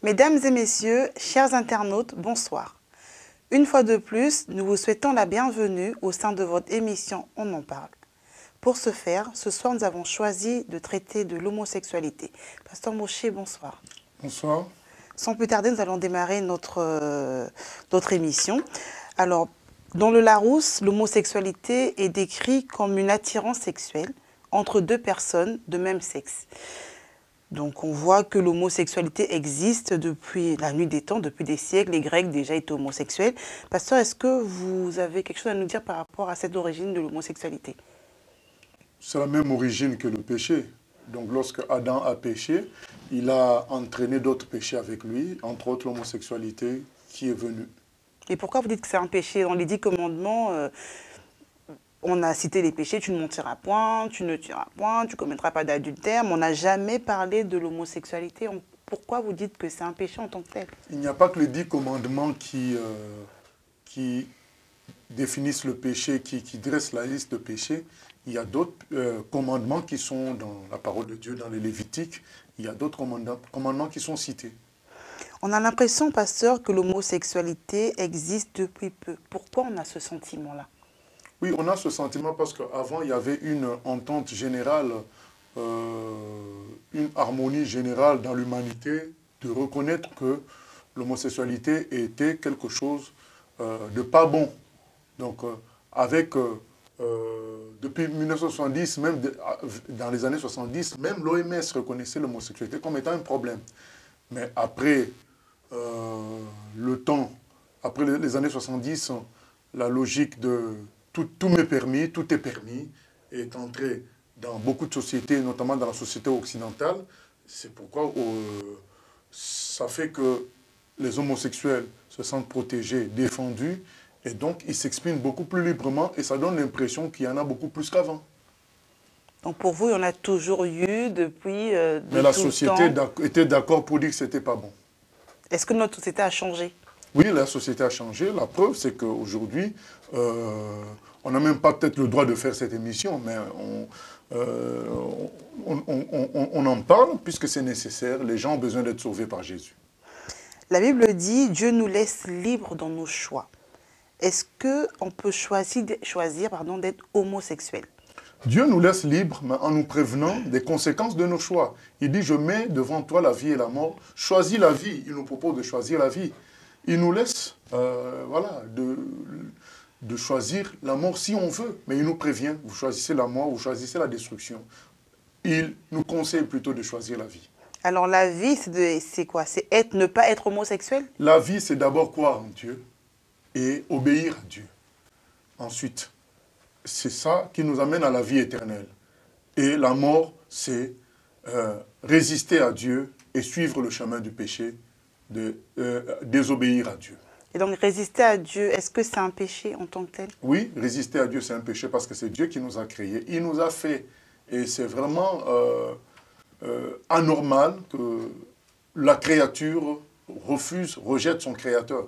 Mesdames et messieurs, chers internautes, bonsoir. Une fois de plus, nous vous souhaitons la bienvenue au sein de votre émission On en parle. Pour ce faire, ce soir, nous avons choisi de traiter de l'homosexualité. Pasteur Moshe, bonsoir. Bonsoir. Sans plus tarder, nous allons démarrer notre émission. Alors, dans le Larousse, l'homosexualité est décrite comme une attirance sexuelle entre deux personnes de même sexe. Donc on voit que l'homosexualité existe depuis la nuit des temps, depuis des siècles. Les Grecs déjà étaient homosexuels. Pasteur, est-ce que vous avez quelque chose à nous dire par rapport à cette origine de l'homosexualité? C'est la même origine que le péché. Donc lorsque Adam a péché, il a entraîné d'autres péchés avec lui, entre autres l'homosexualité qui est venue. Et pourquoi vous dites que c'est un péché? Dans les 10 commandements, on a cité les péchés, tu ne mentiras point, tu ne tueras point, tu ne commettras pas d'adultère, mais on n'a jamais parlé de l'homosexualité. Pourquoi vous dites que c'est un péché en tant que tel? Il n'y a pas que les 10 commandements qui définissent le péché, qui dressent la liste de péchés. Il y a d'autres commandements qui sont dans la parole de Dieu, dans les Lévitiques. Il y a d'autres commandements qui sont cités. On a l'impression, pasteur, que l'homosexualité existe depuis peu. Pourquoi on a ce sentiment-là? Oui, on a ce sentiment parce qu'avant, il y avait une entente générale, une harmonie générale dans l'humanité de reconnaître que l'homosexualité était quelque chose de pas bon. Donc, depuis 1970, même dans les années 70, même l'OMS reconnaissait l'homosexualité comme étant un problème. Mais après le temps, après les années 70, la logique de tout m'est permis, tout est permis, est entrée dans beaucoup de sociétés, notamment dans la société occidentale. C'est pourquoi ça fait que les homosexuels se sentent protégés, défendus, et donc ils s'expriment beaucoup plus librement, et ça donne l'impression qu'il y en a beaucoup plus qu'avant. Donc pour vous, il y en a toujours eu depuis Mais la société était d'accord pour dire que ce n'était pas bon. Est-ce que notre société a changé? Oui, la société a changé. La preuve, c'est qu'aujourd'hui, on n'a même pas peut-être le droit de faire cette émission, mais on en parle puisque c'est nécessaire. Les gens ont besoin d'être sauvés par Jésus. La Bible dit « Dieu nous laisse libres dans nos choix ». Est-ce qu'on peut choisir d'être homosexuel? Dieu nous laisse libres, mais en nous prévenant des conséquences de nos choix. Il dit « Je mets devant toi la vie et la mort. Choisis la vie ». Il nous propose de choisir la vie. Il nous laisse voilà, de choisir la mort si on veut. Mais il nous prévient, vous choisissez la mort, vous choisissez la destruction. Il nous conseille plutôt de choisir la vie. Alors la vie, c'est quoi? C'est ne pas être homosexuel? La vie, c'est d'abord croire en Dieu et obéir à Dieu. Ensuite, c'est ça qui nous amène à la vie éternelle. Et la mort, c'est résister à Dieu et suivre le chemin du péché, de désobéir à Dieu. Et donc résister à Dieu, est-ce que c'est un péché en tant que tel? Oui, résister à Dieu, c'est un péché parce que c'est Dieu qui nous a créés. Il nous a fait. Et c'est vraiment anormal que la créature rejette son créateur.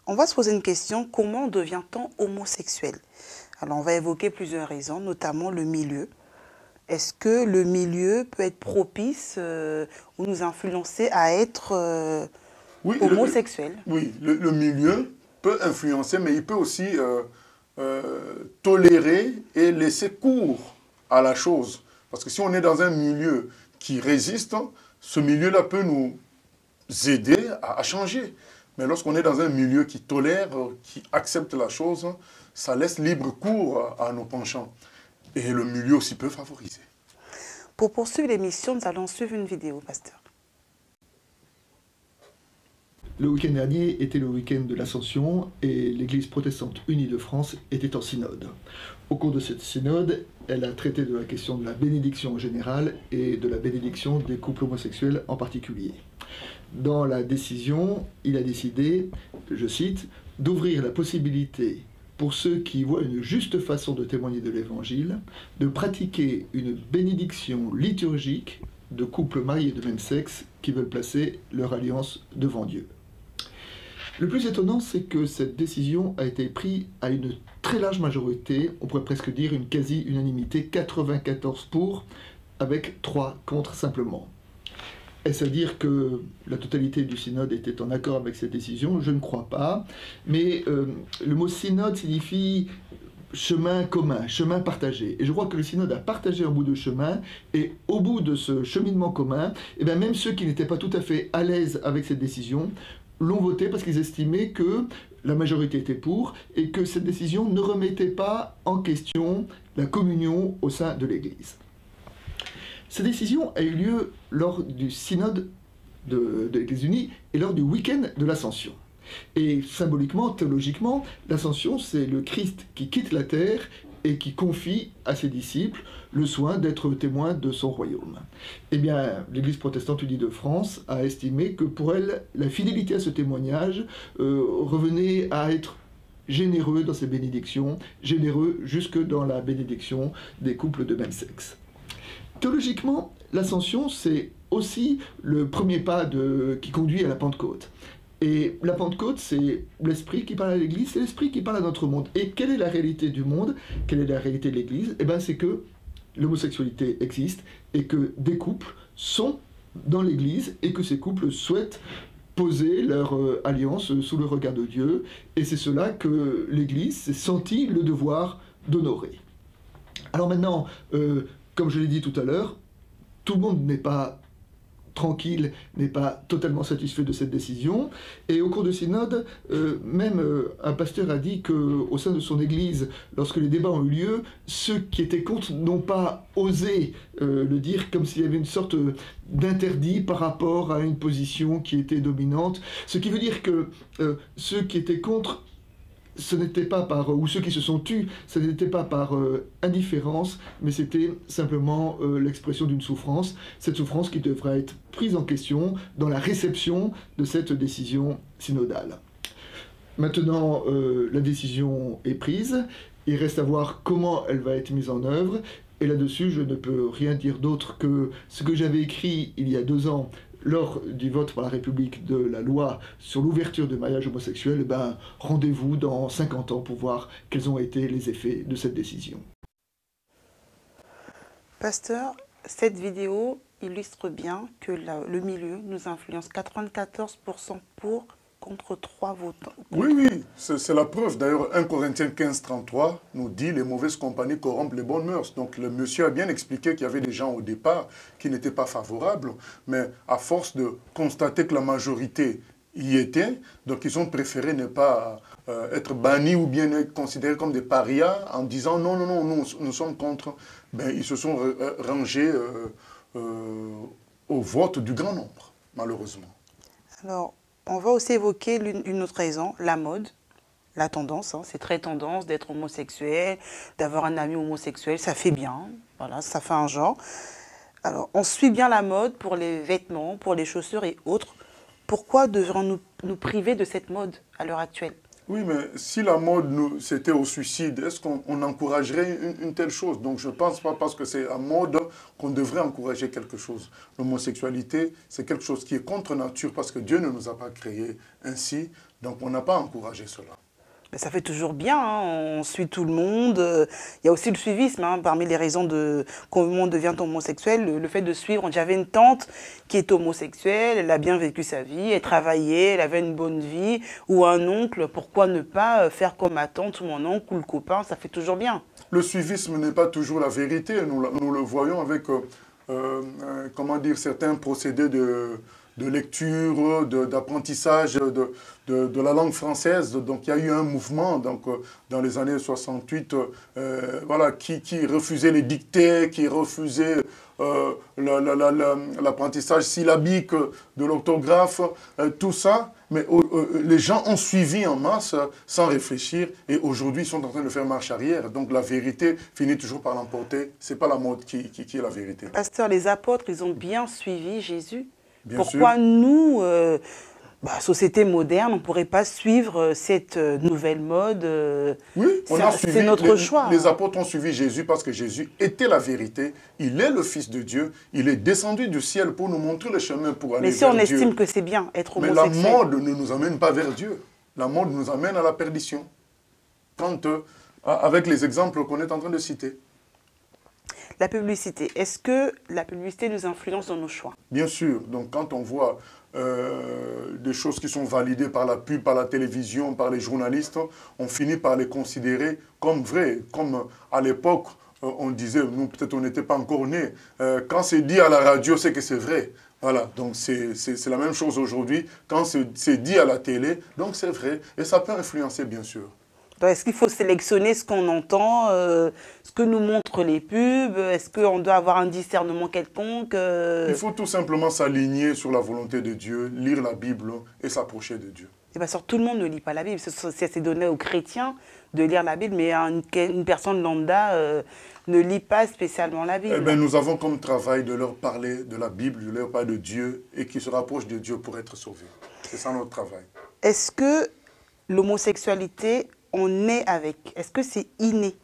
On va se poser une question, comment devient-on homosexuel? Alors on va évoquer plusieurs raisons, notamment le milieu. Est-ce que le milieu peut être propice ou nous influencer à être homosexuel? Oui, le milieu peut influencer, mais il peut aussi tolérer et laisser cours à la chose. Parce que si on est dans un milieu qui résiste, ce milieu-là peut nous aider à changer. Mais lorsqu'on est dans un milieu qui tolère, qui accepte la chose, ça laisse libre cours à nos penchants. Et le milieu aussi peut favoriser. Pour poursuivre l'émission, nous allons suivre une vidéo, pasteur. Le week-end dernier était le week-end de l'Ascension et l'Église protestante unie de France était en synode. Au cours de cette synode, elle a traité de la question de la bénédiction en général et de la bénédiction des couples homosexuels en particulier. Dans la décision, il a décidé, je cite, d'ouvrir la possibilité pour ceux qui voient une juste façon de témoigner de l'Évangile, de pratiquer une bénédiction liturgique de couples mariés de même sexe qui veulent placer leur alliance devant Dieu. Le plus étonnant, c'est que cette décision a été prise à une très large majorité, on pourrait presque dire une quasi-unanimité, 94 pour, avec 3 contre simplement. Est-ce à dire que la totalité du synode était en accord avec cette décision? Je ne crois pas. Mais le mot synode signifie chemin commun, chemin partagé. Et je crois que le synode a partagé un bout de chemin, et au bout de ce cheminement commun, et bien même ceux qui n'étaient pas tout à fait à l'aise avec cette décision l'ont voté parce qu'ils estimaient que la majorité était pour, et que cette décision ne remettait pas en question la communion au sein de l'Église. Cette décision a eu lieu lors du synode de l'Église unie et lors du week-end de l'Ascension. Et symboliquement, théologiquement, l'Ascension, c'est le Christ qui quitte la terre et qui confie à ses disciples le soin d'être témoins de son royaume. Eh bien, l'Église protestante unie de France a estimé que pour elle, la fidélité à ce témoignage revenait à être généreux dans ses bénédictions, généreux jusque dans la bénédiction des couples de même sexe. Théologiquement, l'Ascension, c'est aussi le premier pas qui conduit à la Pentecôte. Et la Pentecôte, c'est l'Esprit qui parle à l'Église, c'est l'Esprit qui parle à notre monde. Et quelle est la réalité du monde? Quelle est la réalité de l'Église? Eh bien, c'est que l'homosexualité existe et que des couples sont dans l'Église et que ces couples souhaitent poser leur alliance sous le regard de Dieu. Et c'est cela que l'Église s'est sentie le devoir d'honorer. Alors maintenant, comme je l'ai dit tout à l'heure, tout le monde n'est pas tranquille, n'est pas totalement satisfait de cette décision. Et au cours de synode, même un pasteur a dit qu'au sein de son église, lorsque les débats ont eu lieu, ceux qui étaient contre n'ont pas osé le dire, comme s'il y avait une sorte d'interdit par rapport à une position qui était dominante. Ce qui veut dire que ceux qui étaient contre, ce n'était pas ou ceux qui se sont tus, ce n'était pas par indifférence, mais c'était simplement l'expression d'une souffrance, cette souffrance qui devra être prise en question dans la réception de cette décision synodale. Maintenant, la décision est prise, il reste à voir comment elle va être mise en œuvre, et là-dessus, je ne peux rien dire d'autre que ce que j'avais écrit il y a 2 ans, lors du vote par la République de la loi sur l'ouverture de mariage homosexuel. Ben, rendez-vous dans 50 ans pour voir quels ont été les effets de cette décision. Pasteur, cette vidéo illustre bien que le milieu nous influence 94% pour, contre 3 votants. Oui, oui, c'est la preuve. D'ailleurs, 1 Corinthiens 15, 33 nous dit « Les mauvaises compagnies corrompent les bonnes mœurs ». Donc, le monsieur a bien expliqué qu'il y avait des gens au départ qui n'étaient pas favorables, mais à force de constater que la majorité y était, donc ils ont préféré ne pas être bannis ou bien être considérés comme des parias en disant « Non, non, non, nous sommes contre ». Ben, ils se sont rangés au vote du grand nombre, malheureusement. Alors, on va aussi évoquer une autre raison, la mode, la tendance. Hein, c'est très tendance d'être homosexuel, d'avoir un ami homosexuel, ça fait bien, voilà, ça fait un genre. Alors, on suit bien la mode pour les vêtements, pour les chaussures et autres. Pourquoi devrions-nous nous priver de cette mode à l'heure actuelle? Oui, mais si la mode, c'était au suicide, est-ce qu'on encouragerait une telle chose? Donc je ne pense pas parce que c'est la mode qu'on devrait encourager quelque chose. L'homosexualité, c'est quelque chose qui est contre nature parce que Dieu ne nous a pas créés ainsi. Donc on n'a pas encouragé cela. Mais ça fait toujours bien, hein, on suit tout le monde. Il y a aussi le suivisme, hein, parmi les raisons de comment on devient homosexuel, le fait de suivre. J'avais une tante qui est homosexuelle, elle a bien vécu sa vie, elle travaillait, elle avait une bonne vie, ou un oncle, pourquoi ne pas faire comme ma tante ou mon oncle ou le copain, ça fait toujours bien. Le suivisme n'est pas toujours la vérité, nous le voyons avec, comment dire, certains procédés de lecture, d'apprentissage de la langue française. Donc il y a eu un mouvement donc, dans les années 68 voilà, qui refusait les dictées, qui refusait l'apprentissage syllabique de l'orthographe, tout ça. Mais les gens ont suivi en masse sans réfléchir et aujourd'hui ils sont en train de faire marche arrière. Donc la vérité finit toujours par l'emporter. Ce n'est pas la mode qui est la vérité. Pasteur, les apôtres, ils ont bien suivi Jésus. Bien Pourquoi sûr. nous, société moderne, on ne pourrait pas suivre cette nouvelle mode? Oui, c'est notre choix. Les apôtres ont suivi Jésus parce que Jésus était la vérité. Il est le Fils de Dieu. Il est descendu du ciel pour nous montrer le chemin pour aller vers Dieu. Mais si on estime que c'est bien être homosexuel. Mais la mode ne nous amène pas vers Dieu. La mode nous amène à la perdition. Avec les exemples qu'on est en train de citer. La publicité, est-ce que la publicité nous influence dans nos choix? Bien sûr. Donc, quand on voit des choses qui sont validées par la pub, par la télévision, par les journalistes, on finit par les considérer comme vraies. Comme à l'époque, on disait, nous peut-être on n'était pas encore nés, quand c'est dit à la radio, c'est que c'est vrai. Voilà, donc c'est la même chose aujourd'hui. Quand c'est dit à la télé, donc c'est vrai. Et ça peut influencer, bien sûr. Est-ce qu'il faut sélectionner ce qu'on entend, ce que nous montrent les pubs? Est-ce qu'on doit avoir un discernement quelconque? Il faut tout simplement s'aligner sur la volonté de Dieu, lire la Bible et s'approcher de Dieu. Et bien sûr, tout le monde ne lit pas la Bible. C'est donné aux chrétiens de lire la Bible, mais une personne lambda ne lit pas spécialement la Bible. Eh bien, nous avons comme travail de leur parler de la Bible, de leur parler de Dieu et qu'ils se rapprochent de Dieu pour être sauvés. C'est ça notre travail. Est-ce que l'homosexualité, on est avec? Est-ce que c'est inné?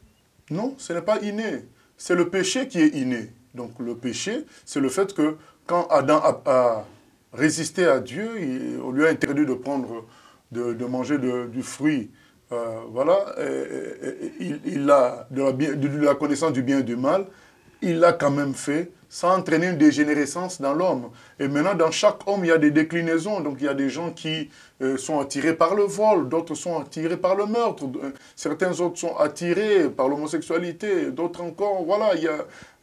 Non, ce n'est pas inné. C'est le péché qui est inné. Donc le péché, c'est le fait que quand Adam a résisté à Dieu, on lui a interdit de prendre, de manger du fruit. Voilà, il a de la connaissance du bien et du mal, il l'a quand même fait. Ça a entraîné une dégénérescence dans l'homme. Et maintenant, dans chaque homme, il y a des déclinaisons. Donc, il y a des gens qui sont attirés par le vol, d'autres sont attirés par le meurtre, certains autres sont attirés par l'homosexualité, d'autres encore, voilà,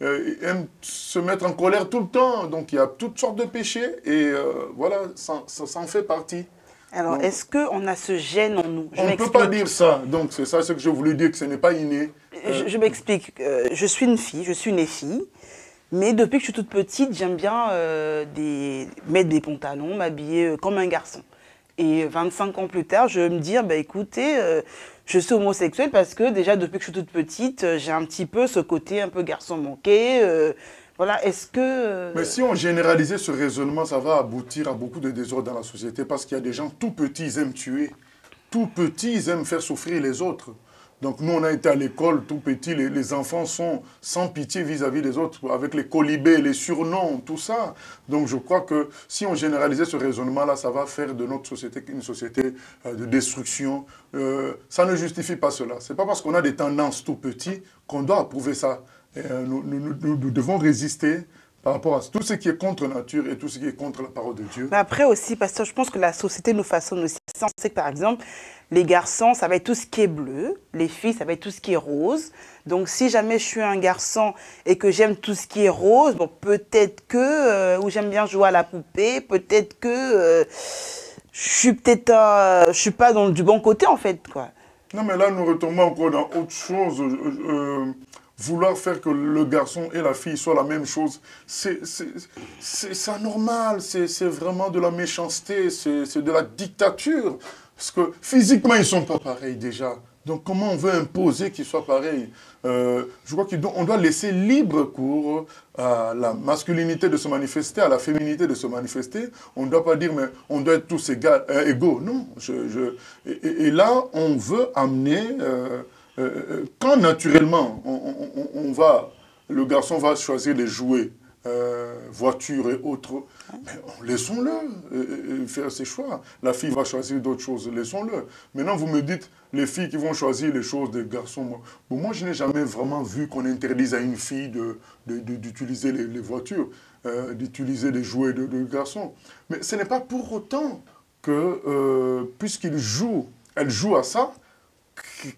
aiment se mettre en colère tout le temps. Donc, il y a toutes sortes de péchés et voilà, ça en fait partie. Alors, est-ce qu'on a ce gène en nous? On ne peut pas dire ça. Donc, c'est ça ce que je voulais dire, que ce n'est pas inné. Je m'explique. Je suis une fille, je suis née fille. Mais depuis que je suis toute petite, j'aime bien mettre des pantalons, m'habiller comme un garçon. Et 25 ans plus tard, je vais me dire, bah, écoutez, je suis homosexuelle parce que déjà depuis que je suis toute petite, j'ai un petit peu ce côté un peu garçon manqué. Voilà, est-ce que... Mais si on généralisait ce raisonnement, ça va aboutir à beaucoup de désordre dans la société parce qu'il y a des gens tout petits, ils aiment tuer. Tout petits, ils aiment faire souffrir les autres. Donc nous, on a été à l'école tout petit, les enfants sont sans pitié vis-à-vis des autres, avec les colibés, les surnoms, tout ça. Donc je crois que si on généralisait ce raisonnement-là, ça va faire de notre société une société de destruction. Ça ne justifie pas cela. Ce n'est pas parce qu'on a des tendances tout petits qu'on doit approuver ça. Nous devons résister par rapport à tout ce qui est contre nature et tout ce qui est contre la parole de Dieu. Mais après aussi, pasteur, je pense que la société nous façonne aussi. On sait que par exemple, les garçons, ça va être tout ce qui est bleu, les filles, ça va être tout ce qui est rose. Donc si jamais je suis un garçon et que j'aime tout ce qui est rose, bon, peut-être que, ou j'aime bien jouer à la poupée, peut-être que je suis pas dans du bon côté en fait, quoi. Non mais là, nous retombons encore dans autre chose. Vouloir faire que le garçon et la fille soient la même chose, c'est anormal, c'est vraiment de la méchanceté, c'est de la dictature. Parce que physiquement, ils ne sont pas pareils déjà. Donc comment on veut imposer qu'ils soient pareils? Je crois qu'on doit laisser libre cours à la masculinité de se manifester, à la féminité de se manifester. On ne doit pas dire, mais on doit être tous égaux. Non. Et là, on veut amener... quand naturellement le garçon va choisir des jouets, voitures et autres, laissons-le faire ses choix. La fille va choisir d'autres choses, laissons-le. Maintenant, vous me dites, les filles qui vont choisir les choses des garçons, moi je n'ai jamais vraiment vu qu'on interdise à une fille d'utiliser les voitures, d'utiliser les jouets de garçons. Mais ce n'est pas pour autant que, puisqu'elle joue à ça,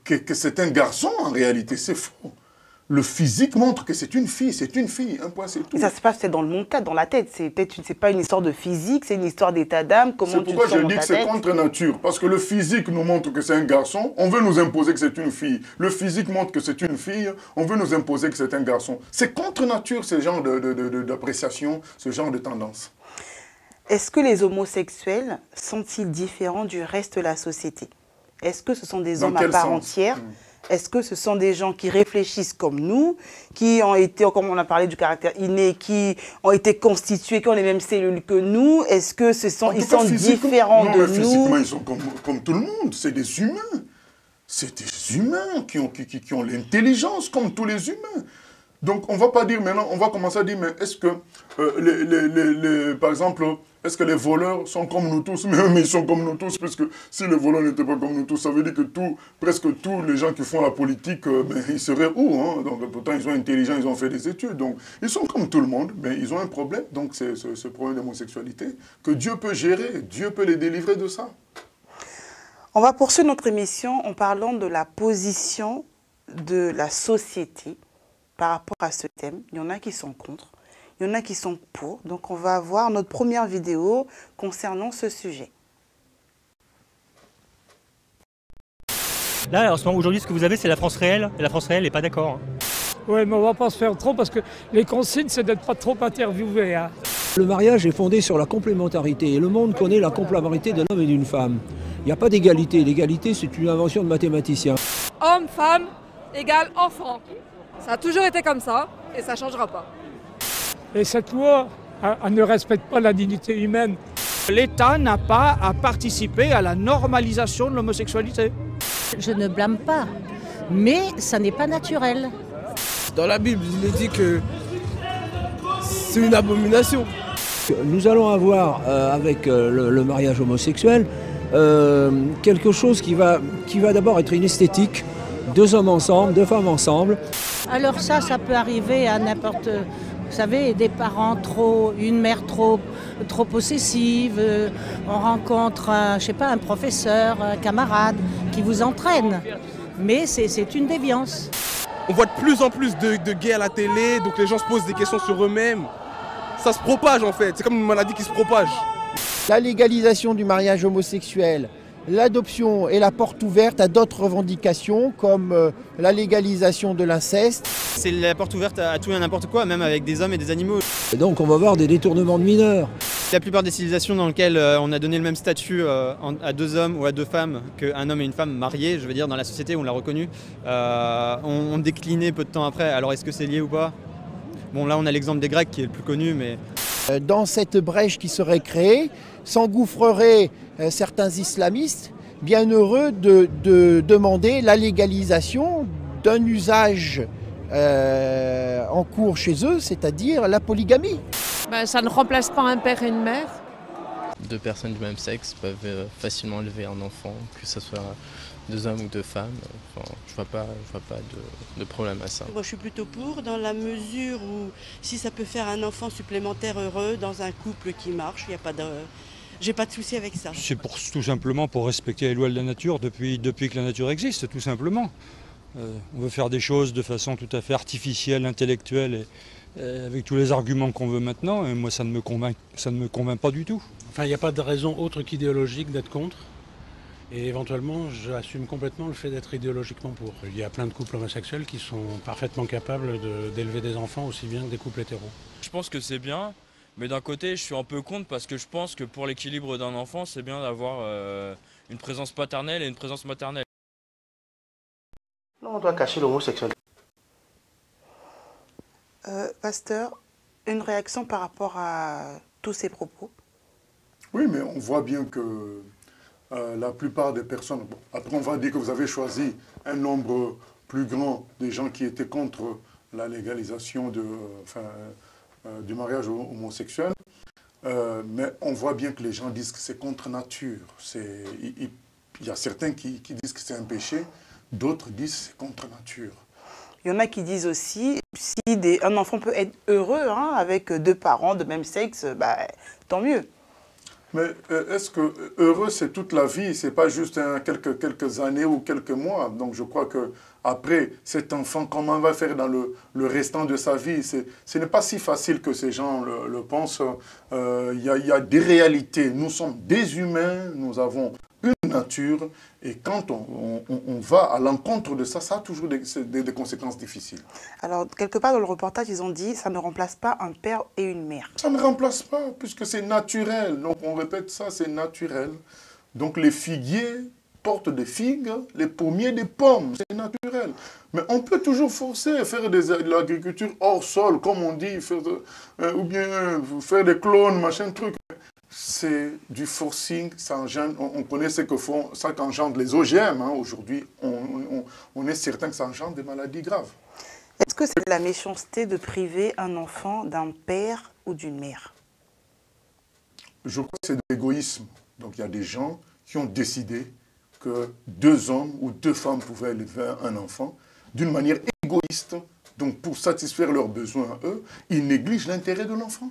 que c'est un garçon en réalité, c'est faux. Le physique montre que c'est une fille, un point, c'est tout. Et ça se passe dans le mental, dans la tête. C'est pas une histoire de physique, c'est une histoire d'état d'âme. C'est pourquoi je dis que c'est contre nature. Parce que le physique nous montre que c'est un garçon, on veut nous imposer que c'est une fille. Le physique montre que c'est une fille, on veut nous imposer que c'est un garçon. C'est contre nature ce genre d'appréciation, ce genre de tendance. Est-ce que les homosexuels sont-ils différents du reste de la société? Est-ce que ce sont des hommes à part entière? Est-ce que ce sont des gens qui réfléchissent comme nous, qui ont été, comme on a parlé du caractère inné, qui ont été constitués, qui ont les mêmes cellules que nous? Est-ce que ils sont différents de nous? Physiquement, ils sont comme tout le monde. C'est des humains. C'est des humains qui ont l'intelligence comme tous les humains. Donc, on ne va pas dire maintenant, on va commencer à dire, mais est-ce que, par exemple, est-ce que les voleurs sont comme nous tous? Mais ils sont comme nous tous, parce que si les voleurs n'étaient pas comme nous tous, ça veut dire que presque tous les gens qui font la politique, ils seraient où, hein? Donc, pourtant, ils sont intelligents, ils ont fait des études. Donc, ils sont comme tout le monde, mais ils ont un problème. Donc, c'est ce problème d'homosexualité que Dieu peut gérer. Dieu peut les délivrer de ça. On va poursuivre notre émission en parlant de la position de la société par rapport à ce thème. Il y en a qui sont contre, il y en a qui sont pour. Donc on va voir notre première vidéo concernant ce sujet. Là, en ce moment, aujourd'hui, ce que vous avez, c'est la France réelle, et la France réelle n'est pas d'accord. Oui, mais on ne va pas se faire trop parce que les consignes, c'est d'être pas trop interviewé. Hein. Le mariage est fondé sur la complémentarité et le monde connaît la complémentarité d'un homme et d'une femme. Il n'y a pas d'égalité. L'égalité, c'est une invention de mathématiciens. Homme, femme, égale enfant. Ça a toujours été comme ça et ça ne changera pas. Et cette loi, elle ne respecte pas la dignité humaine. L'État n'a pas à participer à la normalisation de l'homosexualité. Je ne blâme pas, mais ça n'est pas naturel. Dans la Bible, il est dit que c'est une abomination. Nous allons avoir, avec le mariage homosexuel, quelque chose qui va d'abord être une esthétique. Deux hommes ensemble, deux femmes ensemble. Alors ça peut arriver à n'importe... Vous savez, des parents une mère trop possessive, on rencontre, un professeur, un camarade qui vous entraîne. Mais c'est une déviance. On voit de plus en plus de gays à la télé, donc les gens se posent des questions sur eux-mêmes. Ça se propage en fait, c'est comme une maladie qui se propage. La légalisation du mariage homosexuel, l'adoption est la porte ouverte à d'autres revendications comme la légalisation de l'inceste. C'est la porte ouverte à tout et à n'importe quoi, même avec des hommes et des animaux. Et donc on va voir des détournements de mineurs. La plupart des civilisations dans lesquelles on a donné le même statut à deux hommes ou à deux femmes qu'un homme et une femme mariés, je veux dire dans la société où on l'a reconnu, ont décliné peu de temps après. Alors est-ce que c'est lié ou pas? Bon, là on a l'exemple des Grecs qui est le plus connu, mais... Dans cette brèche qui serait créée, s'engouffreraient certains islamistes bien heureux de demander la légalisation d'un usage en cours chez eux, c'est-à-dire la polygamie. Ça ne remplace pas un père et une mère. Deux personnes du même sexe peuvent facilement élever un enfant, que ce soit deux hommes ou deux femmes. Enfin, je vois pas de problème à ça. Moi, je suis plutôt pour, dans la mesure où si ça peut faire un enfant supplémentaire heureux dans un couple qui marche, il n'y a pas de... J'ai pas de souci avec ça. C'est tout simplement pour respecter les lois de la nature depuis que la nature existe, tout simplement. On veut faire des choses de façon tout à fait artificielle, intellectuelle, et avec tous les arguments qu'on veut maintenant, et moi ça ne me convainc pas du tout. Enfin, il n'y a pas de raison autre qu'idéologique d'être contre. Et éventuellement, j'assume complètement le fait d'être idéologiquement pour. Il y a plein de couples homosexuels qui sont parfaitement capables d'élever des enfants aussi bien que des couples hétéros. Je pense que c'est bien, mais d'un côté, je suis un peu contre parce que je pense que pour l'équilibre d'un enfant, c'est bien d'avoir une présence paternelle et une présence maternelle. Non, on doit cacher l'homosexualité. Pasteur, une réaction par rapport à tous ces propos? Oui, mais on voit bien que la plupart des personnes... Bon, après, on va dire que vous avez choisi un nombre plus grand des gens qui étaient contre la légalisation du mariage homosexuel. Mais on voit bien que les gens disent que c'est contre nature. Il y a certains qui disent que c'est un péché, d'autres disent que c'est contre nature. Il y en a qui disent aussi, si un enfant peut être heureux avec deux parents de même sexe, tant mieux. Mais est-ce que heureux, c'est toute la vie, c'est pas juste quelques années ou quelques mois. Donc je crois que après cet enfant, comment il va faire dans le restant de sa vie, ce n'est pas si facile que ces gens le pensent. Il y a des réalités. Nous sommes des humains, nous avons une nature, et quand on va à l'encontre de ça, ça a toujours des conséquences difficiles. Alors, quelque part dans le reportage, ils ont dit, ça ne remplace pas un père et une mère. Ça ne remplace pas, puisque c'est naturel. Donc, on répète ça, c'est naturel. Donc, les figuiers portent des figues, les pommiers des pommes, c'est naturel. Mais on peut toujours forcer, faire de l'agriculture hors sol, comme on dit, ou bien faire des clones, machin, truc. C'est du forcing, ça engendre, on connaît ce que font, ça qu'engendre les OGM. Aujourd'hui, on est certain que ça engendre des maladies graves. Est-ce que c'est de la méchanceté de priver un enfant d'un père ou d'une mère? Je crois que c'est de l'égoïsme. Donc il y a des gens qui ont décidé que 2 hommes ou 2 femmes pouvaient élever un enfant d'une manière égoïste. Donc pour satisfaire leurs besoins à eux, ils négligent l'intérêt de l'enfant.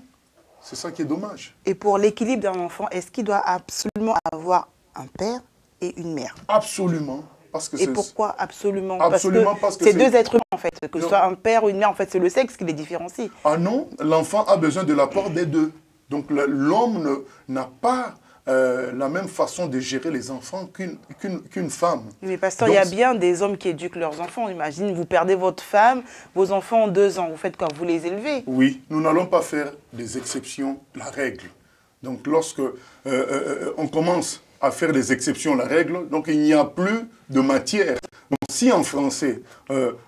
C'est ça qui est dommage. Et pour l'équilibre d'un enfant, est-ce qu'il doit absolument avoir un père et une mère? Absolument. Parce que et pourquoi absolument? Absolument parce que c'est 2 êtres humains en fait. Que ce soit un père ou une mère, en fait, c'est le sexe qui les différencie. Ah non, l'enfant a besoin de l'apport des 2. Donc l'homme n'a pas la même façon de gérer les enfants qu'une femme. Mais pasteur, il y a bien des hommes qui éduquent leurs enfants. Imagine, vous perdez votre femme, vos enfants ont 2 ans. Vous faites quoi? Vous les élevez? Oui, nous n'allons pas faire des exceptions, la règle. Donc lorsque on commence à faire des exceptions, la règle, donc il n'y a plus de matière. Donc si en français,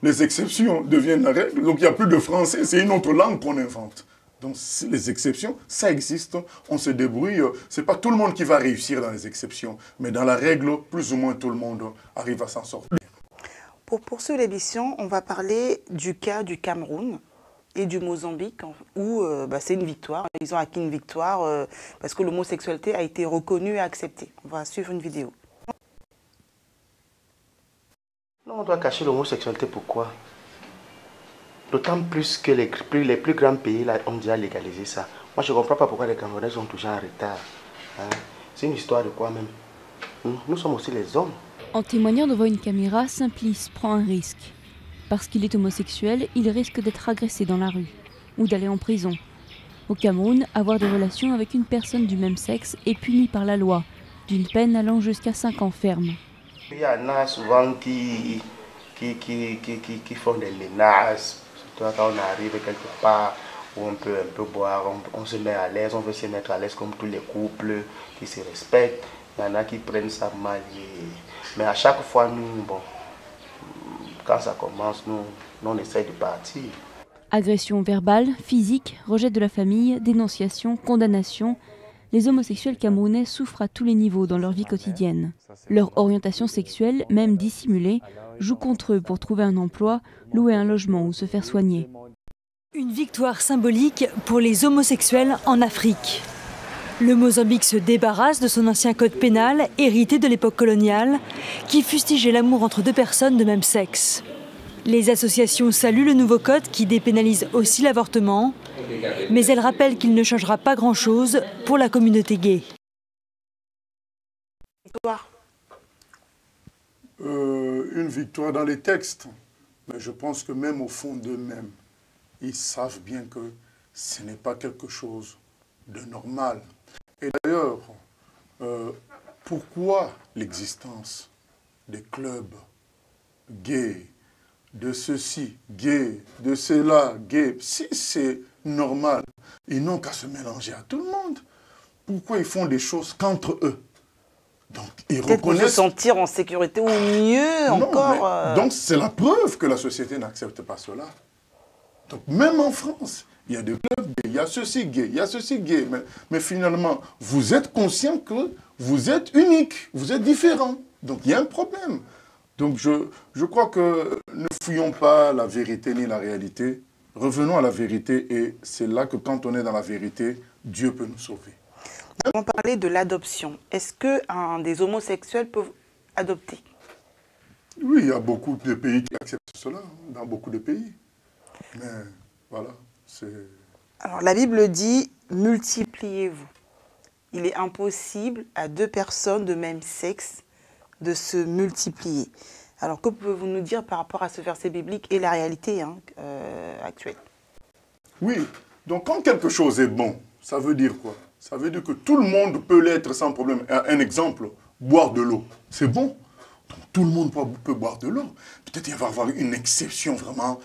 les exceptions deviennent la règle, donc il n'y a plus de français, c'est une autre langue qu'on invente. Donc les exceptions, ça existe, on se débrouille. Ce n'est pas tout le monde qui va réussir dans les exceptions, mais dans la règle, plus ou moins tout le monde arrive à s'en sortir. Pour poursuivre l'émission, on va parler du cas du Cameroun et du Mozambique, où c'est une victoire. Ils ont acquis une victoire parce que l'homosexualité a été reconnue et acceptée. On va suivre une vidéo. Non, on doit cacher l'homosexualité, pourquoi? D'autant plus que les plus grands pays là, ont déjà légalisé ça. Moi, je ne comprends pas pourquoi les Camerounais sont toujours en retard. Hein? C'est une histoire de quoi même? Nous sommes aussi les hommes. En témoignant devant une caméra, Simplice prend un risque. Parce qu'il est homosexuel, il risque d'être agressé dans la rue ou d'aller en prison. Au Cameroun, avoir des relations avec une personne du même sexe est puni par la loi, d'une peine allant jusqu'à 5 ans ferme. Il y en a souvent qui font des menaces. Quand on arrive quelque part où on peut un peu boire, on se met à l'aise, on veut se mettre à l'aise comme tous les couples qui se respectent. Il y en a qui prennent ça mal. Mais à chaque fois, nous, quand ça commence, nous on essaie de partir. Agression verbale, physique, rejet de la famille, dénonciation, condamnation. Les homosexuels camerounais souffrent à tous les niveaux dans leur vie quotidienne. Leur orientation sexuelle, même dissimulée, joue contre eux pour trouver un emploi, louer un logement ou se faire soigner. Une victoire symbolique pour les homosexuels en Afrique. Le Mozambique se débarrasse de son ancien code pénal, hérité de l'époque coloniale, qui fustigeait l'amour entre 2 personnes de même sexe. Les associations saluent le nouveau code qui dépénalise aussi l'avortement, mais elles rappellent qu'il ne changera pas grand-chose pour la communauté gay. Une victoire dans les textes, mais je pense que même au fond d'eux-mêmes, ils savent bien que ce n'est pas quelque chose de normal. Et d'ailleurs, pourquoi l'existence des clubs gays, de ceci, gay, de cela, gay, si c'est normal, ils n'ont qu'à se mélanger à tout le monde. Pourquoi ils font des choses qu'entre eux? Donc, ils reconnaissent... Pour se sentir en sécurité ou mieux encore. Donc, c'est la preuve que la société n'accepte pas cela. Donc, même en France, il y a des clubs gays, il y a ceci gay, il y a ceci gay. Mais finalement, vous êtes conscient que vous êtes unique, vous êtes différent. Donc, il y a un problème. Donc, je crois que ne fouillons pas la vérité ni la réalité. Revenons à la vérité et c'est là que quand on est dans la vérité, Dieu peut nous sauver. On parlait de l'adoption. Est-ce que des homosexuels peuvent adopter? Oui, il y a beaucoup de pays qui acceptent cela, dans beaucoup de pays. Mais voilà, c'est... Alors la Bible dit, multipliez-vous. Il est impossible à 2 personnes de même sexe de se multiplier. Alors que pouvez-vous nous dire par rapport à ce verset biblique et la réalité actuelle? Oui, donc quand quelque chose est bon, ça veut dire quoi? Ça veut dire que tout le monde peut l'être sans problème. Un exemple, boire de l'eau, c'est bon. Donc tout le monde peut boire de l'eau. Peut-être il va y avoir une exception vraiment,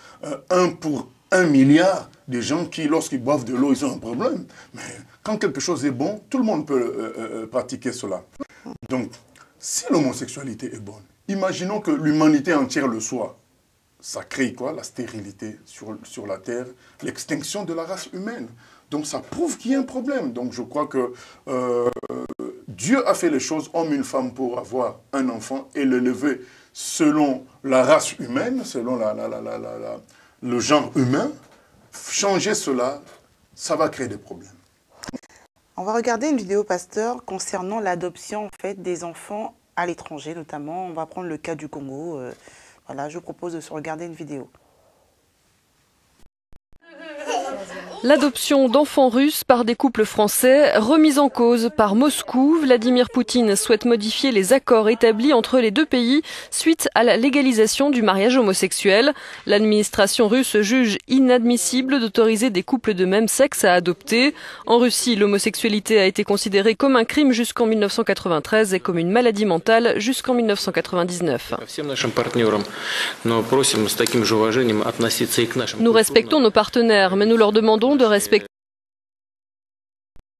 1 pour 1 milliard de gens qui, lorsqu'ils boivent de l'eau, ils ont un problème. Mais quand quelque chose est bon, tout le monde peut pratiquer cela. Donc, si l'homosexualité est bonne, imaginons que l'humanité entière le soit. Ça crée quoi? La stérilité sur la Terre, l'extinction de la race humaine. Donc ça prouve qu'il y a un problème. Donc je crois que Dieu a fait les choses, homme et une femme, pour avoir un enfant et l'élever selon la race humaine, selon le genre humain, changer cela, ça va créer des problèmes. On va regarder une vidéo, pasteur, concernant l'adoption en fait, des enfants à l'étranger, notamment. On va prendre le cas du Congo. Voilà, je vous propose de se regarder une vidéo. L'adoption d'enfants russes par des couples français, remise en cause par Moscou. Vladimir Poutine souhaite modifier les accords établis entre les deux pays suite à la légalisation du mariage homosexuel. L'administration russe juge inadmissible d'autoriser des couples de même sexe à adopter. En Russie, l'homosexualité a été considérée comme un crime jusqu'en 1993 et comme une maladie mentale jusqu'en 1999. Nous respectons nos partenaires, mais nous leur demandons de respecter.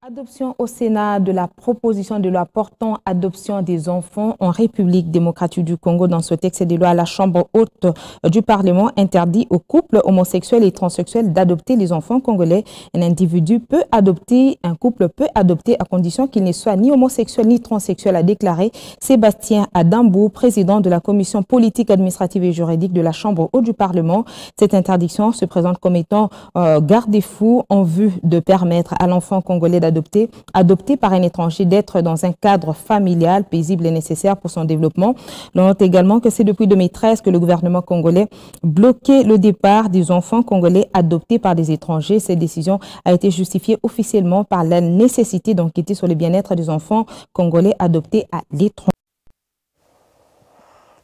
Adoption au Sénat de la proposition de loi portant adoption des enfants en République démocratique du Congo. Dans ce texte de loi, la Chambre haute du Parlement interdit aux couples homosexuels et transsexuels d'adopter les enfants congolais. Un individu peut adopter, un couple peut adopter à condition qu'il ne soit ni homosexuel ni transsexuel, a déclaré Sébastien Adambou, président de la commission politique, administrative et juridique de la Chambre haute du Parlement. Cette interdiction se présente comme étant garde-fou en vue de permettre à l'enfant congolais adopté par un étranger d'être dans un cadre familial paisible et nécessaire pour son développement. On note également que c'est depuis 2013 que le gouvernement congolais bloquait le départ des enfants congolais adoptés par des étrangers. Cette décision a été justifiée officiellement par la nécessité d'enquêter sur le bien-être des enfants congolais adoptés à l'étranger.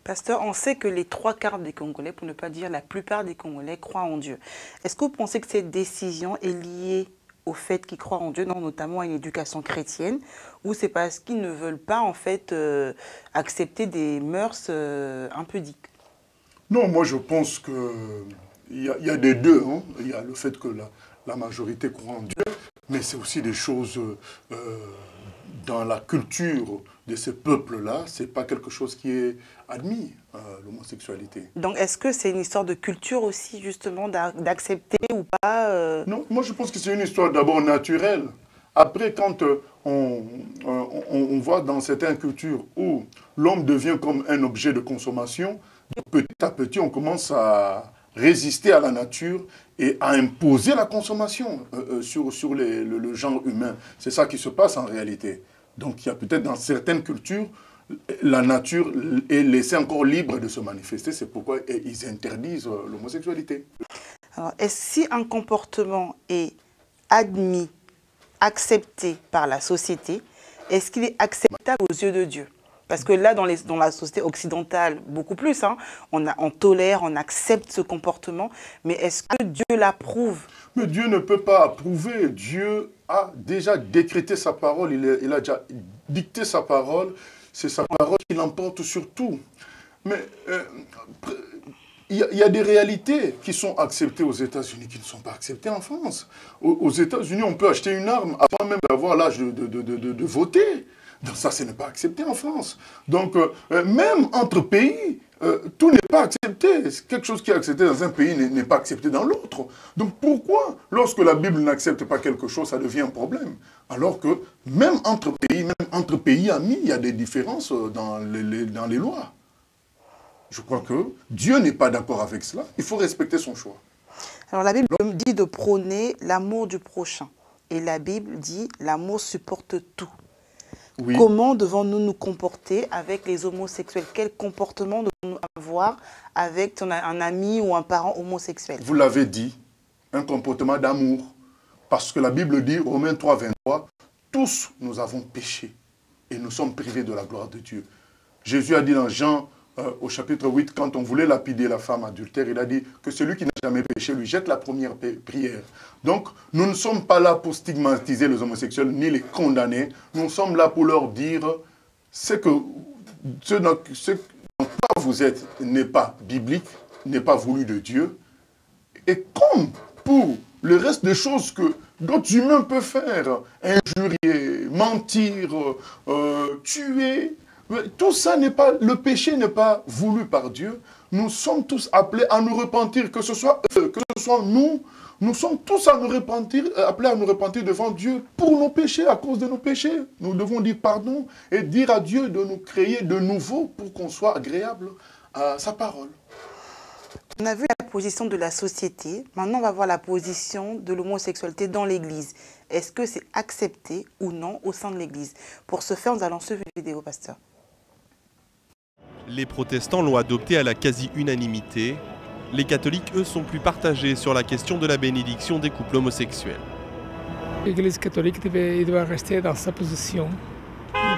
Pasteur, on sait que les 3/4 des Congolais, pour ne pas dire la plupart des Congolais, croient en Dieu. Est-ce que vous pensez que cette décision est liée au fait qu'ils croient en Dieu, notamment à une éducation chrétienne, ou c'est parce qu'ils ne veulent pas en fait accepter des mœurs impudiques? Non, moi je pense qu'il y a des deux. Hein. Il y a le fait que la majorité croit en Dieu, mais c'est aussi des choses dans la culture de ces peuples-là, c'est pas quelque chose qui est admis, l'homosexualité. Donc est-ce que c'est une histoire de culture aussi, justement, d'accepter ou pas Non, moi je pense que c'est une histoire d'abord naturelle. Après, quand on voit dans certaines cultures où l'homme devient comme un objet de consommation, petit à petit on commence à résister à la nature et à imposer la consommation sur le genre humain. C'est ça qui se passe en réalité. Donc il y a peut-être dans certaines cultures, la nature est laissée encore libre de se manifester. C'est pourquoi ils interdisent l'homosexualité. Alors, si un comportement est admis, accepté par la société, est-ce qu'il est acceptable aux yeux de Dieu? Parce que là, dans la société occidentale, beaucoup plus, hein, on tolère, on accepte ce comportement, mais est-ce que Dieu l'approuve? Mais Dieu ne peut pas approuver. Dieu a déjà décrété sa parole, il a déjà dicté sa parole, c'est sa parole qui l'emporte sur tout. Mais il y a des réalités qui sont acceptées aux États-Unis qui ne sont pas acceptées en France. Aux États-Unis, on peut acheter une arme avant même d'avoir l'âge de voter. Donc ça, ce n'est pas accepté en France. Donc, même entre pays, tout n'est pas accepté. Quelque chose qui est accepté dans un pays n'est pas accepté dans l'autre. Donc pourquoi, lorsque la Bible n'accepte pas quelque chose, ça devient un problème? Alors que même entre pays amis, il y a des différences dans les lois. Je crois que Dieu n'est pas d'accord avec cela. Il faut respecter son choix. Alors la Bible dit de prôner l'amour du prochain. Et la Bible dit l'amour supporte tout. Oui. Comment devons-nous nous comporter avec les homosexuels? Quel comportement devons-nous avoir avec un ami ou un parent homosexuel? Vous l'avez dit, un comportement d'amour. Parce que la Bible dit, Romains 3, 23, tous nous avons péché et nous sommes privés de la gloire de Dieu. Jésus a dit dans Jean au chapitre 8, quand on voulait lapider la femme adultère, il a dit que celui qui n'a jamais péché lui jette la première prière. Donc, nous ne sommes pas là pour stigmatiser les homosexuels ni les condamner. Nous sommes là pour leur dire ce dans quoi vous êtes n'est pas biblique, n'est pas voulu de Dieu. Et comme pour le reste des choses que d'autres humains peuvent faire, injurier, mentir, tuer, tout ça n'est pas, le péché n'est pas voulu par Dieu. Nous sommes tous appelés à nous repentir, que ce soit eux, que ce soit nous. Nous sommes tous appelés à nous repentir devant Dieu pour nos péchés, à cause de nos péchés. Nous devons dire pardon et dire à Dieu de nous créer de nouveau pour qu'on soit agréable à sa parole. On a vu la position de la société, maintenant on va voir la position de l'homosexualité dans l'Église. Est-ce que c'est accepté ou non au sein de l'Église? Pour ce faire, nous allons suivre une vidéo, pasteur. Les protestants l'ont adopté à la quasi-unanimité. Les catholiques, eux, sont plus partagés sur la question de la bénédiction des couples homosexuels. L'Église catholique doit rester dans sa position,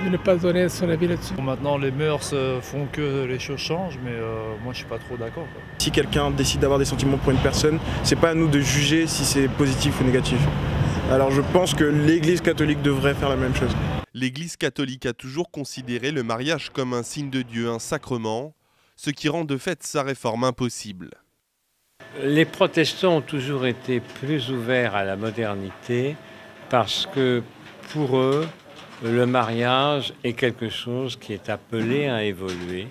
de ne pas donner son avis là-dessus. Maintenant, les mœurs font que les choses changent, mais moi, je suis pas trop d'accord. Si quelqu'un décide d'avoir des sentiments pour une personne, c'est pas à nous de juger si c'est positif ou négatif. Alors je pense que l'Église catholique devrait faire la même chose. L'Église catholique a toujours considéré le mariage comme un signe de Dieu, un sacrement, ce qui rend de fait sa réforme impossible. Les protestants ont toujours été plus ouverts à la modernité parce que pour eux, le mariage est quelque chose qui est appelé à évoluer,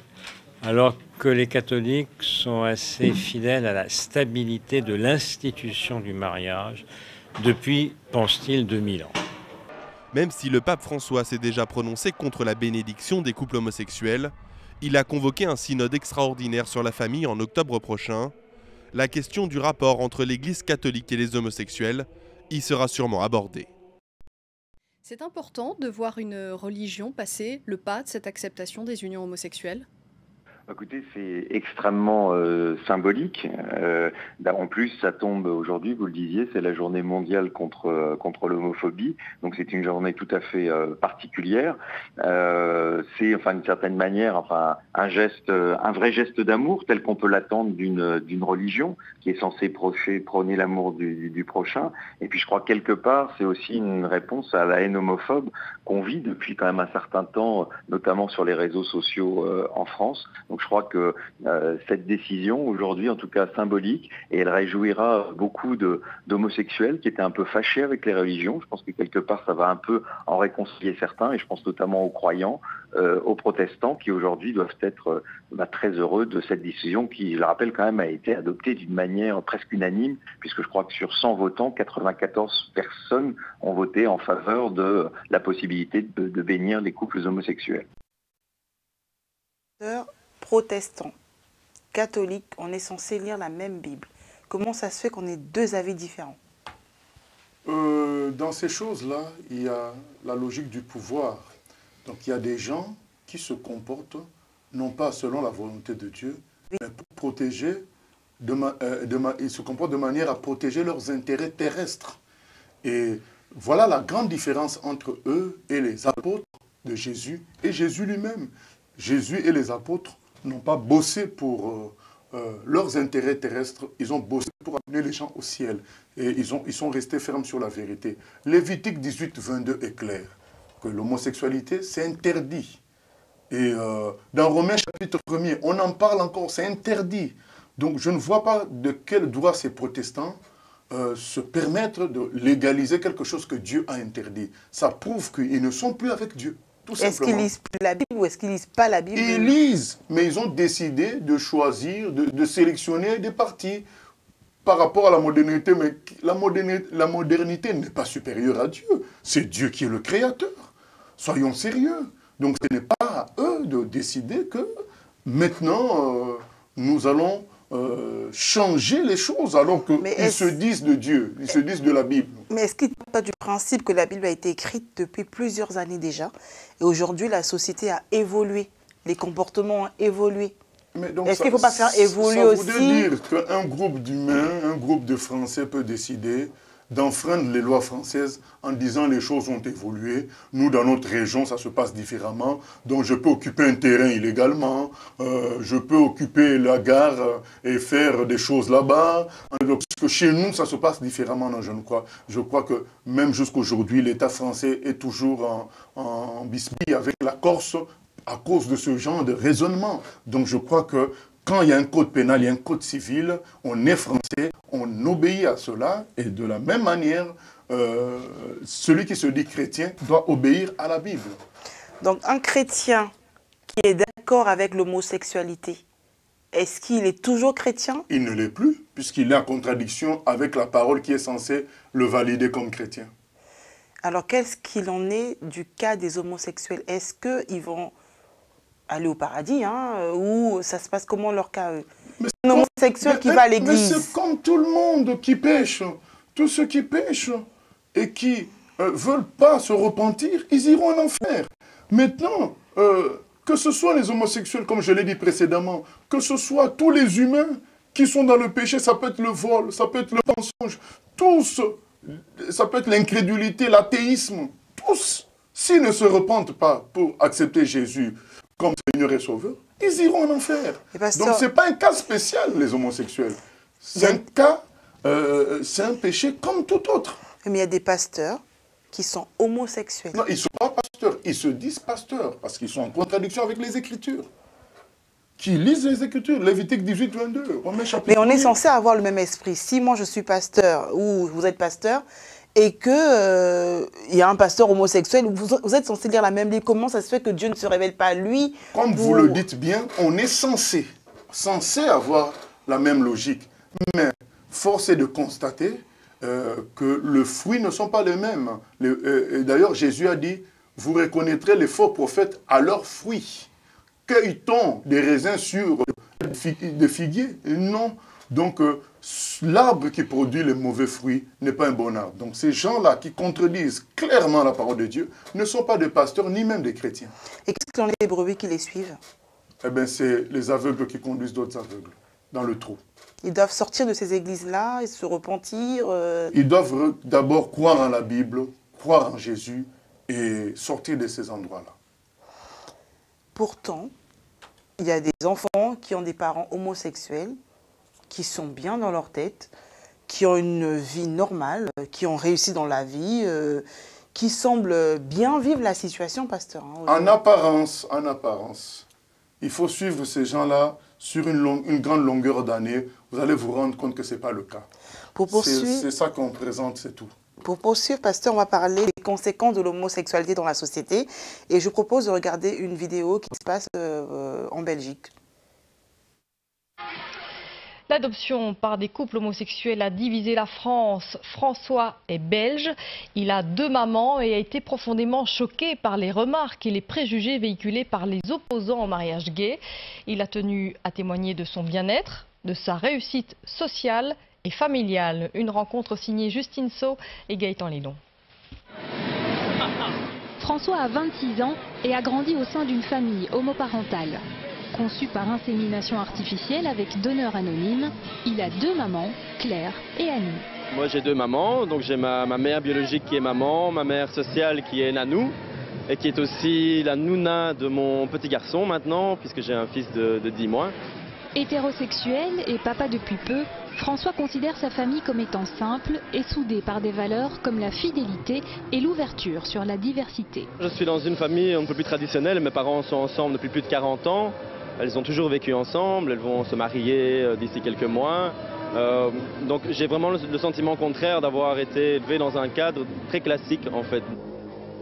alors que les catholiques sont assez fidèles à la stabilité de l'institution du mariage depuis, pense-t-il, 2000 ans. Même si le pape François s'est déjà prononcé contre la bénédiction des couples homosexuels, il a convoqué un synode extraordinaire sur la famille en octobre prochain. La question du rapport entre l'Église catholique et les homosexuels y sera sûrement abordée. C'est important de voir une religion passer le pas de cette acceptation des unions homosexuelles? Écoutez, c'est extrêmement symbolique. En plus, ça tombe aujourd'hui, vous le disiez, c'est la journée mondiale contre l'homophobie. Donc c'est une journée tout à fait particulière. C'est d'une certaine manière un vrai geste d'amour tel qu'on peut l'attendre d'une religion qui est censée prôner l'amour du prochain. Et puis je crois que quelque part, c'est aussi une réponse à la haine homophobe qu'on vit depuis quand même un certain temps, notamment sur les réseaux sociaux en France. Donc je crois que cette décision, aujourd'hui en tout cas symbolique, et elle réjouira beaucoup d'homosexuels qui étaient un peu fâchés avec les religions. Je pense que quelque part ça va un peu en réconcilier certains, et je pense notamment aux croyants, aux protestants qui aujourd'hui doivent être très heureux de cette décision qui, je le rappelle quand même, a été adoptée d'une manière presque unanime, puisque je crois que sur 100 votants, 94 personnes ont voté en faveur de la possibilité de bénir les couples homosexuels. Protestants, catholiques, on est censé lire la même Bible. Comment ça se fait qu'on ait deux avis différents? Dans ces choses-là, il y a la logique du pouvoir. Donc il y a des gens qui se comportent, non pas selon la volonté de Dieu, mais pour protéger, ils se comportent de manière à protéger leurs intérêts terrestres. Et voilà la grande différence entre eux et les apôtres de Jésus et Jésus lui-même. Jésus et les apôtres n'ont pas bossé pour leurs intérêts terrestres, ils ont bossé pour amener les gens au ciel. Et ils sont restés fermes sur la vérité. Lévitique 18, 22 est clair, que l'homosexualité, c'est interdit. Et dans Romains chapitre 1er, on en parle encore, c'est interdit. Donc je ne vois pas de quel droit ces protestants se permettre de légaliser quelque chose que Dieu a interdit. Ça prouve qu'ils ne sont plus avec Dieu. Est-ce qu'ils lisent plus la Bible ou est-ce qu'ils lisent pas la Bible? Ils lisent, mais ils ont décidé de choisir, de sélectionner des partis par rapport à la modernité. Mais la modernité n'est pas supérieure à Dieu. C'est Dieu qui est le créateur. Soyons sérieux. Donc ce n'est pas à eux de décider que maintenant nous allons changer les choses alors qu'ils se disent de Dieu, ils se disent de la Bible. Mais est-ce qu'il n'y a pas du principe que la Bible a été écrite depuis plusieurs années déjà et aujourd'hui la société a évolué, les comportements ont évolué? Est-ce qu'il ne faut pas faire évoluer aussi? Ça voudrait dire qu'un groupe d'humains, un groupe de Français peut décider d'enfreindre les lois françaises en disant les choses ont évolué. Nous, dans notre région, ça se passe différemment. Donc, je peux occuper un terrain illégalement. Je peux occuper la gare et faire des choses là-bas. Parce que chez nous, ça se passe différemment. Non, je crois que même jusqu'aujourd'hui, l'État français est toujours en bisbille avec la Corse à cause de ce genre de raisonnement. Donc, je crois que quand il y a un code pénal, il y a un code civil, on est français, on obéit à cela. Et de la même manière, celui qui se dit chrétien doit obéir à la Bible. Donc un chrétien qui est d'accord avec l'homosexualité, est-ce qu'il est toujours chrétien? Il ne l'est plus, puisqu'il est en contradiction avec la parole qui est censée le valider comme chrétien. Alors qu'est-ce qu'il en est du cas des homosexuels? Est-ce qu'ils vont aller au paradis, ou ça se passe comment leur cas eux? un homosexuel qui va à l'église. Mais c'est comme tout le monde qui pêche. Tous ceux qui pêchent et qui ne veulent pas se repentir, ils iront en enfer. Maintenant, que ce soit les homosexuels, comme je l'ai dit précédemment, que ce soit tous les humains qui sont dans le péché, ça peut être le vol, ça peut être le mensonge, tous, ça peut être l'incrédulité, l'athéisme, tous, s'ils ne se repentent pas pour accepter Jésus comme Seigneur et Sauveur, ils iront en enfer. Donc ce n'est pas un cas spécial, les homosexuels. C'est un cas, c'est un péché comme tout autre. Mais il y a des pasteurs qui sont homosexuels. Non, ils ne sont pas pasteurs, ils se disent pasteurs, parce qu'ils sont en contradiction avec les Écritures. Qui lisent les Écritures, Lévitique 18, 22, Romains chapitre 1. Mais on est censé avoir le même esprit. Si moi je suis pasteur, ou vous êtes pasteur, et que il y a un pasteur homosexuel, vous êtes censé lire la même Bible. Comment ça se fait que Dieu ne se révèle pas à lui? Comme vous le dites bien, on est censé avoir la même logique. Mais force est de constater que les fruits ne sont pas les mêmes. D'ailleurs, Jésus a dit, vous reconnaîtrez les faux prophètes à leurs fruits. Cueille-t-on des raisins sur des figuiers? Non. Donc, l'arbre qui produit les mauvais fruits n'est pas un bon arbre. Donc, ces gens-là qui contredisent clairement la parole de Dieu ne sont pas des pasteurs ni même des chrétiens. Et qu'est-ce qu'il en est des brebis qui les suivent? Eh bien, c'est les aveugles qui conduisent d'autres aveugles dans le trou. Ils doivent sortir de ces églises-là et se repentir. Ils doivent d'abord croire en la Bible, croire en Jésus et sortir de ces endroits-là. Pourtant, il y a des enfants qui ont des parents homosexuels, qui sont bien dans leur tête, qui ont une vie normale, qui ont réussi dans la vie, qui semblent bien vivre la situation, pasteur. En apparence. Il faut suivre ces gens-là sur une grande longueur d'année. Vous allez vous rendre compte que ce n'est pas le cas. C'est ça qu'on présente, c'est tout. Pour poursuivre, pasteur, on va parler des conséquences de l'homosexualité dans la société. Et je propose de regarder une vidéo qui se passe en Belgique. L'adoption par des couples homosexuels a divisé la France. François est belge, il a 2 mamans et a été profondément choqué par les remarques et les préjugés véhiculés par les opposants au mariage gay. Il a tenu à témoigner de son bien-être, de sa réussite sociale et familiale. Une rencontre signée Justine Sau et Gaëtan Lilon. François a 26 ans et a grandi au sein d'une famille homoparentale. Conçu par insémination artificielle avec donneur anonyme, il a 2 mamans, Claire et Annie. Moi j'ai 2 mamans, donc j'ai ma mère biologique qui est maman, ma mère sociale qui est Nanou, et qui est aussi la nouna de mon petit garçon maintenant, puisque j'ai un fils de 10 mois. Hétérosexuel et papa depuis peu, François considère sa famille comme étant simple et soudée par des valeurs comme la fidélité et l'ouverture sur la diversité. Je suis dans une famille un peu plus traditionnelle, mes parents sont ensemble depuis plus de 40 ans. Elles ont toujours vécu ensemble, elles vont se marier d'ici quelques mois. Donc j'ai vraiment le sentiment contraire d'avoir été élevé dans un cadre très classique en fait.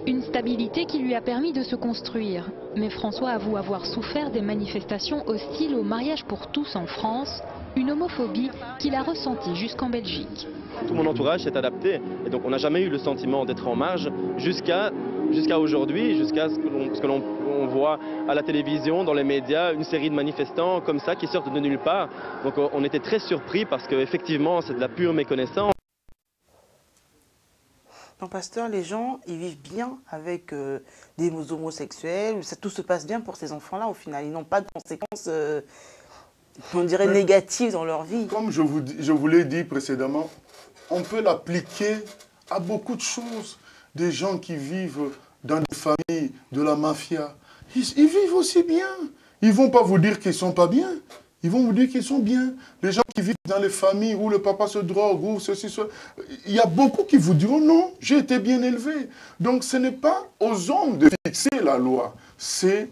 Une stabilité qui lui a permis de se construire. Mais François avoue avoir souffert des manifestations hostiles au mariage pour tous en France, une homophobie qu'il a ressentie jusqu'en Belgique. Tout mon entourage s'est adapté et donc on n'a jamais eu le sentiment d'être en marge jusqu'à aujourd'hui, jusqu'à ce que l'on voit à la télévision, dans les médias, une série de manifestants comme ça qui sortent de nulle part. Donc on était très surpris parce qu'effectivement c'est de la pure méconnaissance. Non, pasteur, les gens, ils vivent bien avec des homosexuels, tout se passe bien pour ces enfants-là au final. Ils n'ont pas de conséquences, on dirait, négatives dans leur vie. Comme je vous l'ai dit précédemment, on peut l'appliquer à beaucoup de choses. Des gens qui vivent dans des familles de la mafia, ils vivent aussi bien. Ils ne vont pas vous dire qu'ils ne sont pas bien. Ils vont vous dire qu'ils sont bien. Les gens qui vivent dans les familles où le papa se drogue, ou ceci, cela, il y a beaucoup qui vous diront non, j'ai été bien élevé. Donc ce n'est pas aux hommes de fixer la loi. C'est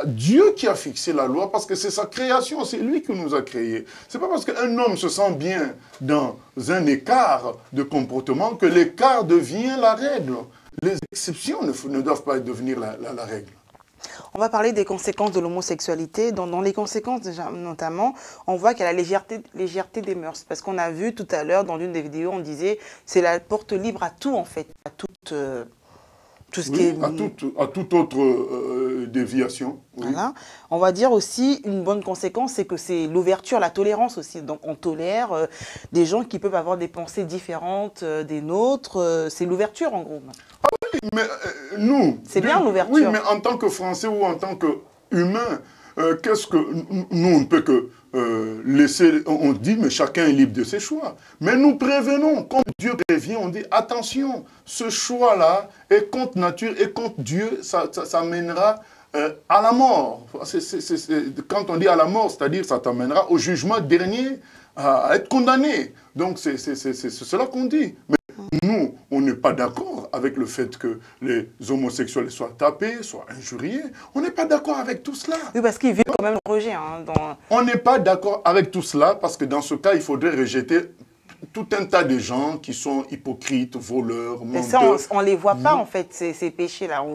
Dieu qui a fixé la loi parce que c'est sa création, c'est lui qui nous a créés. Ce n'est pas parce qu'un homme se sent bien dans un écart de comportement que l'écart devient la règle. Les exceptions ne doivent pas devenir la règle. On va parler des conséquences de l'homosexualité. Dans les conséquences, déjà, notamment, on voit qu'il y a la légèreté des mœurs. Parce qu'on a vu tout à l'heure, dans l'une des vidéos, on disait c'est la porte libre à tout, en fait. À tout ce qui est... à toute autre déviation. Oui. Voilà. On va dire aussi, une bonne conséquence, c'est que c'est l'ouverture, la tolérance aussi. Donc on tolère des gens qui peuvent avoir des pensées différentes des nôtres. C'est l'ouverture en gros. Ah oui, mais nous... C'est bien l'ouverture. Oui, mais en tant que Français ou en tant qu'humain, qu'est-ce que... Nous, on ne peut que laisser... On dit, mais chacun est libre de ses choix. Mais nous prévenons, comme Dieu prévient, on dit, attention, ce choix-là est contre nature et contre Dieu, ça mènera à la mort. Quand on dit à la mort, c'est-à-dire ça t'amènera au jugement dernier, à être condamné. Donc c'est cela qu'on dit. Mais nous, on n'est pas d'accord avec le fait que les homosexuels soient tapés, soient injuriés. On n'est pas d'accord avec tout cela. Oui, parce qu'ils vivent quand même le rejet. Hein, On n'est pas d'accord avec tout cela parce que dans ce cas, il faudrait rejeter tout un tas de gens qui sont hypocrites, voleurs, menteurs. Mais ça, on ne les voit pas, en fait, ces péchés-là.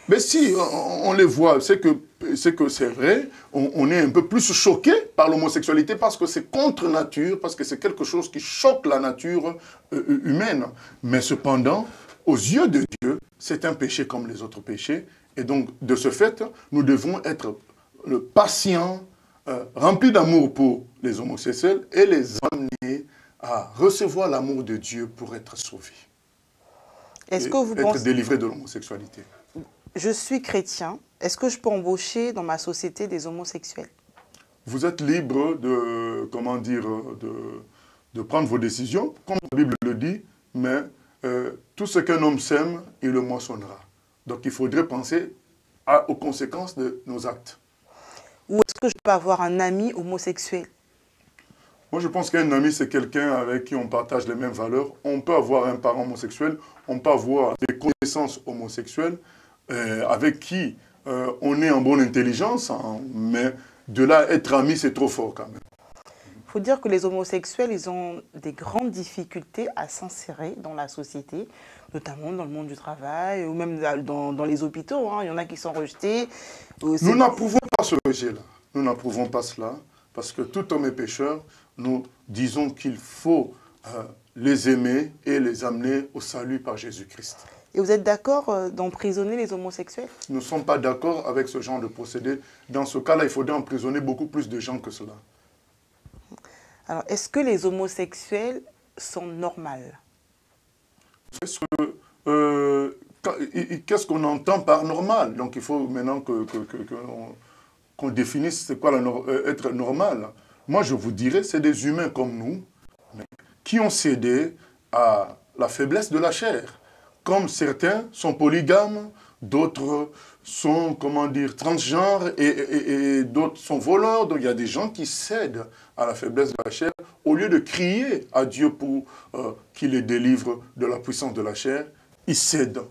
Mais si, on les voit. C'est que c'est vrai, on est un peu plus choqué par l'homosexualité parce que c'est contre nature, parce que c'est quelque chose qui choque la nature humaine. Mais cependant, aux yeux de Dieu, c'est un péché comme les autres péchés. Et donc, de ce fait, nous devons être patients, remplis d'amour pour les homosexuels et les amener à recevoir l'amour de Dieu pour être sauvé. Est-ce que vous être pensez... délivré de l'homosexualité. Je suis chrétien. Est-ce que je peux embaucher dans ma société des homosexuels? Vous êtes libre de, comment dire, de prendre vos décisions, comme la Bible le dit, mais tout ce qu'un homme sème, il le moissonnera. Donc il faudrait penser aux conséquences de nos actes. Ou est-ce que je peux avoir un ami homosexuel? Moi, je pense qu'un ami, c'est quelqu'un avec qui on partage les mêmes valeurs. On peut avoir un parent homosexuel, on peut avoir des connaissances homosexuelles, avec qui on est en bonne intelligence, hein, mais de là, être ami, c'est trop fort quand même. Il faut dire que les homosexuels, ils ont des grandes difficultés à s'insérer dans la société, notamment dans le monde du travail, ou même dans les hôpitaux. Hein. Il y en a qui sont rejetés. Nous n'approuvons pas ce rejet-là. Nous n'approuvons pas cela, parce que tout homme est pécheur. Nous disons qu'il faut les aimer et les amener au salut par Jésus-Christ. Et vous êtes d'accord d'emprisonner les homosexuels? Nous ne sommes pas d'accord avec ce genre de procédé. Dans ce cas-là, il faudrait emprisonner beaucoup plus de gens que cela. Alors, est-ce que les homosexuels sont normaux? Qu'est-ce qu'on entend par normal? Donc il faut maintenant qu'on définisse c'est quoi être normal. Moi, je vous dirais, c'est des humains comme nous qui ont cédé à la faiblesse de la chair. Comme certains sont polygames, d'autres sont, comment dire, transgenres et d'autres sont voleurs. Donc il y a des gens qui cèdent à la faiblesse de la chair au lieu de crier à Dieu pour qu'il les délivre de la puissance de la chair. Ils cèdent,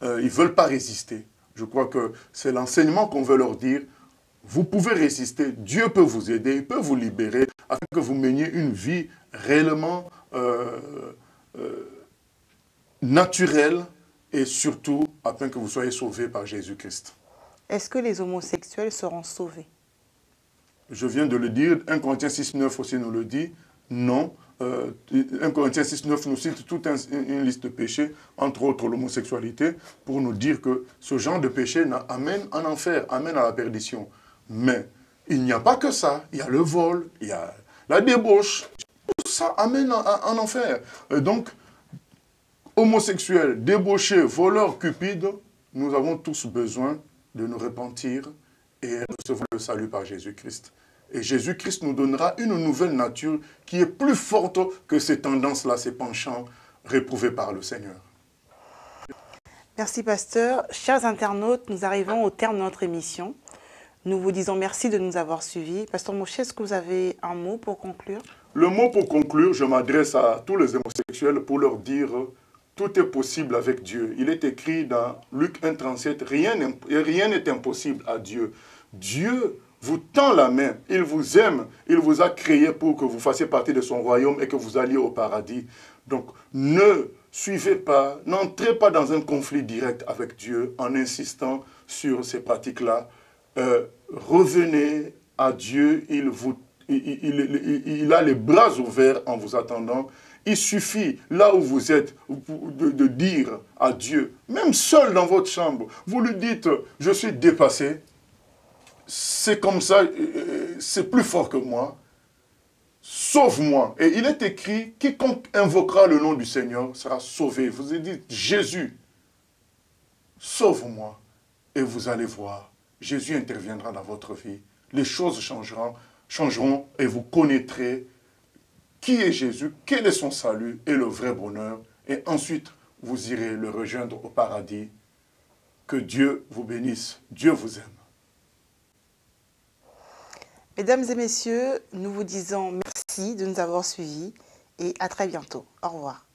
ils ne veulent pas résister. Je crois que c'est l'enseignement qu'on veut leur dire. Vous pouvez résister, Dieu peut vous aider, il peut vous libérer afin que vous meniez une vie réellement naturelle et surtout afin que vous soyez sauvés par Jésus-Christ. Est-ce que les homosexuels seront sauvés? Je viens de le dire, 1 Corinthiens 6,9 aussi nous le dit, non. 1 Corinthiens 6,9 nous cite toute une liste de péchés, entre autres l'homosexualité, pour nous dire que ce genre de péché amène en enfer, amène à la perdition. Mais il n'y a pas que ça, il y a le vol, il y a la débauche, tout ça amène en enfer. Et donc, homosexuels, débauchés, voleurs, cupides, nous avons tous besoin de nous repentir et recevoir le salut par Jésus-Christ. Et Jésus-Christ nous donnera une nouvelle nature qui est plus forte que ces tendances-là, ces penchants réprouvés par le Seigneur. Merci, pasteur. Chers internautes, nous arrivons au terme de notre émission. Nous vous disons merci de nous avoir suivis. Pasteur Moshe, est-ce que vous avez un mot pour conclure? Le mot pour conclure, je m'adresse à tous les homosexuels pour leur dire tout est possible avec Dieu. Il est écrit dans Luc 1,37, rien n'est impossible à Dieu. Dieu vous tend la main, il vous aime, il vous a créé pour que vous fassiez partie de son royaume et que vous alliez au paradis. Donc, ne suivez pas, n'entrez pas dans un conflit direct avec Dieu en insistant sur ces pratiques-là. Revenez à Dieu, il a les bras ouverts en vous attendant. Il suffit, là où vous êtes, de dire à Dieu, même seul dans votre chambre, vous lui dites, je suis dépassé, c'est comme ça, c'est plus fort que moi, sauve-moi. Et il est écrit, quiconque invoquera le nom du Seigneur sera sauvé. Vous dites, Jésus, sauve-moi. Et vous allez voir, Jésus interviendra dans votre vie. Les choses changeront et vous connaîtrez qui est Jésus, quel est son salut et le vrai bonheur. Et ensuite, vous irez le rejoindre au paradis. Que Dieu vous bénisse. Dieu vous aime. Mesdames et messieurs, nous vous disons merci de nous avoir suivis et à très bientôt. Au revoir.